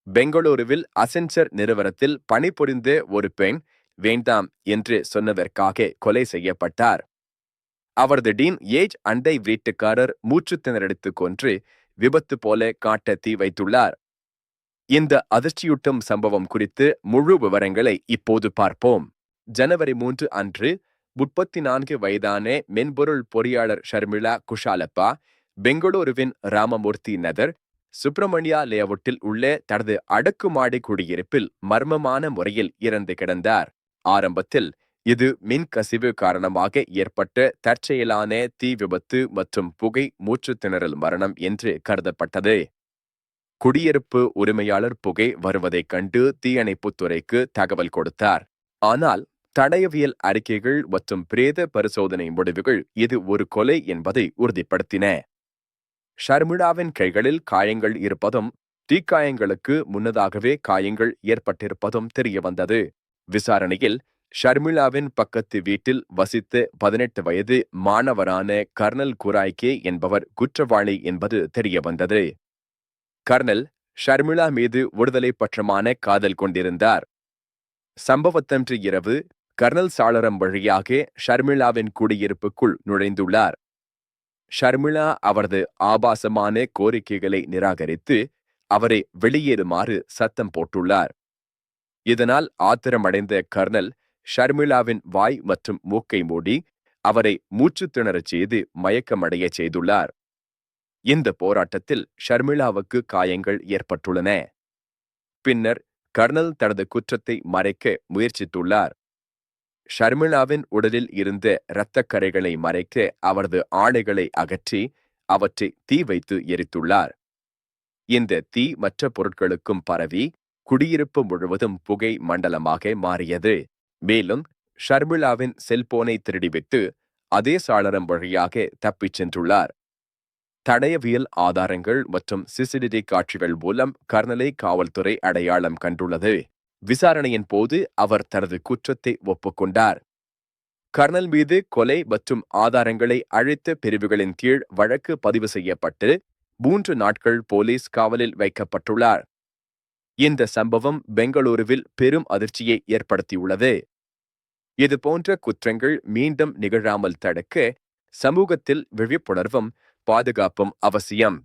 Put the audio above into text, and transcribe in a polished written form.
பெங்களூருவில் அசென்சர் நிறுவனத்தில் பணிபுரிந்த ஒரு பெண் வேண்டாம் என்று சொன்னதற்காக கொலை செய்யப்பட்டார். அவரது டீன் அண்டை வீட்டுக்காரர் மூச்சு திணறடித்துக் கொன்று விபத்து போல காட்ட தீ வைத்துள்ளார். இந்த அதிர்ச்சியூட்டும் சம்பவம் குறித்து முழு விவரங்களை இப்போது பார்ப்போம். ஜனவரி 3 அன்று 34 வயதான மென்பொருள் பொறியாளர் ஷர்மிளா குஷாலப்பா பெங்களூருவின் ராமமூர்த்தி நகர் சுப்பிரமணியா லேஅவுட்டில் உள்ள தனது அடுக்குமாடி குடியிருப்பில் மர்மமான முறையில் இறந்து கிடந்தார். ஆரம்பத்தில் இது மின் கசிவு காரணமாக ஏற்பட்ட தற்செயலான தீ விபத்து மற்றும் புகை மூச்சு திணறல் மரணம் என்று கருதப்பட்டது. குடியிருப்பு உரிமையாளர் புகை வருவதைக் கண்டு தீயணைப்புத் துறைக்கு தகவல் கொடுத்தார். ஆனால் தடயவியல் அறிக்கைகள் மற்றும் பிரேத பரிசோதனை முடிவுகள் இது ஒரு கொலை என்பதை உறுதிப்படுத்தின. ஷர்மிளாவின் கைகளில் காயங்கள் இருப்பதும் தீக்காயங்களுக்கு முன்னதாகவே காயங்கள் ஏற்பட்டிருப்பதும் தெரியவந்தது. விசாரணையில் ஷர்மிளாவின் பக்கத்து வீட்டில் வசித்த 18 வயது மாணவரான கர்னல் குராய்கே என்பவர் குற்றவாளி என்பது தெரியவந்தது. கர்னல் ஷர்மிளா மீது விடுதலை பட்சமான காதல் கொண்டிருந்தார். சம்பவத்தன்று இரவு கர்னல் சாளரம் வழியாக ஷர்மிளாவின் குடியிருப்புக்குள் நுழைந்துள்ளார். ஷர்மிளா அவரது ஆபாசமான கோரிக்கைகளை நிராகரித்து அவரை வெளியேறுமாறு சத்தம் போட்டுள்ளார். இதனால் ஆத்திரமடைந்த கர்னல் ஷர்மிளாவின் வாய் மற்றும் மூக்கை மூடி அவரை மூச்சு திணறச் செய்து மயக்கமடைய செய்துள்ளார். இந்த போராட்டத்தில் ஷர்மிளாவுக்கு காயங்கள் ஏற்பட்டுள்ளன. பின்னர் கர்னல் தனது குற்றத்தை மறைக்க முயற்சித்துள்ளார். ஷர்மிளாவின் உடலில் இருந்த இரத்தக்கரைகளை மறைக்க அவரது ஆடைகளை அகற்றி அவற்றை தீ வைத்து எரித்துள்ளார். இந்த தீ மற்ற பொருட்களுக்கும் பரவி குடியிருப்பு முழுவதும் புகை மண்டலமாக மாறியது. மேலும் ஷர்மிளாவின் செல்போனை திருடிவிட்டு அதே சாளரம் வழியாக தப்பிச் சென்றுள்ளார். தடயவியல் ஆதாரங்கள் மற்றும் சிசிடிவி காட்சிகள் மூலம் கர்னலை காவல்துறை அடையாளம் கண்டுள்ளது. விசாரணையின் போது அவர் தனது குற்றத்தை ஒப்புக்கொண்டார். கர்னல் மீது கொலை மற்றும் ஆதாரங்களை அழித்த பிரிவுகளின் கீழ் வழக்கு பதிவு செய்யப்பட்டு 3 நாட்கள் போலீஸ் காவலில் வைக்கப்பட்டுள்ளார். இந்த சம்பவம் பெங்களூருவில் பெரும் அதிர்ச்சியை ஏற்படுத்தியுள்ளது. இதுபோன்ற குற்றங்கள் மீண்டும் நிகழாமல் தடுக்க சமூகத்தில் விழிப்புணர்வும் பாதுகாப்பும் அவசியம்.